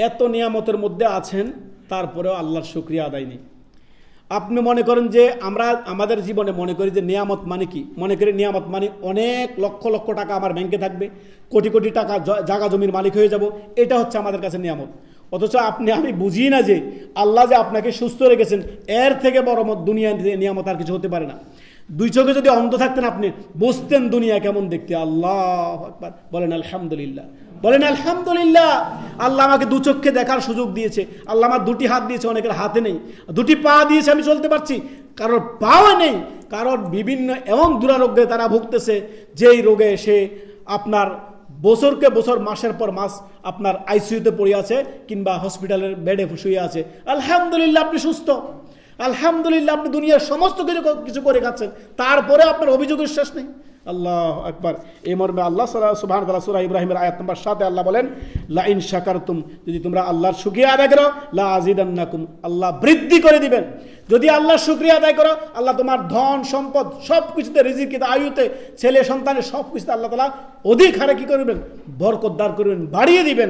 এত নিয়ামতের মধ্যে আছেন, তারপরেও আল্লাহর শুকরিয়া আদায় নেই। আপনি মনে করেন যে আমরা আমাদের জীবনে মনে করি যে নিয়ামত মানে কি, মনে করি নিয়ামত মানে অনেক লক্ষ লক্ষ টাকা আমার ব্যাংকে থাকবে, কোটি কোটি টাকা জায়গা জমির মালিক হয়ে যাব, এটা হচ্ছে আমাদের কাছে নিয়ামত। অথচ আমি বুঝি না যে আল্লাহ যে আপনাকে সুস্থ রেখেছেন, এর থেকে বড় দুনিয়া নিয়ামত আর কিছু হতে পারে না। দুই চোখে যদি অন্ধ থাকতেন আপনি বুঝতেন দুনিয়া কেমন দেখতে। আল্লাহু আকবার, বলেন আলহামদুলিল্লাহ, বলেন আলহামদুলিল্লাহ। আল্লাহ আমাকে দু চোখে দেখার সুযোগ দিয়েছে, আল্লাহ আমার দুটি হাত দিয়েছে, অনেকের হাতে নেই, দুটি পা দিয়েছে, আমি চলতে পারছি, কারোর পাও নেই, কারোর বিভিন্ন এমন দুরারোগ্যে তারা ভুগতেছে, যেই রোগে সে আপনার বছরকে বছর, মাসের পর মাস আপনার আইসিইউতে পড়ে আছে কিংবা হসপিটালের বেডে শুয়ে আছে। আলহামদুলিল্লাহ আপনি সুস্থ, আলহামদুলিল্লাহ আপনি দুনিয়ার সমস্ত কিছু করে খাচ্ছেন, তারপরে আপনার অভিযোগের শেষ নেই। আল্লাহু আকবার। এই মর্মে আল্লাহ সুবহানাহু ওয়া তাআলা সূরা ইব্রাহিমের আয়াত নম্বর 7 আল্লাহ বলেন, লা ইন শাকারতুম, যদি তোমরা আল্লাহর শুকরিয়া আদায় করো, লা আযিদান্নাকুম, আল্লাহ বৃদ্ধি করে দিবেন। যদি আল্লাহর শুকরিয়া আদায় করো, আল্লাহ তোমার ধন সম্পদ সব কিছুতে, রিজিকে, আয়ুতে, ছেলে সন্তানের সব কিছুতে আল্লাহ তাআলা অধিক হারে কি করবেন, বরকতদার করবেন, বাড়িয়ে দিবেন।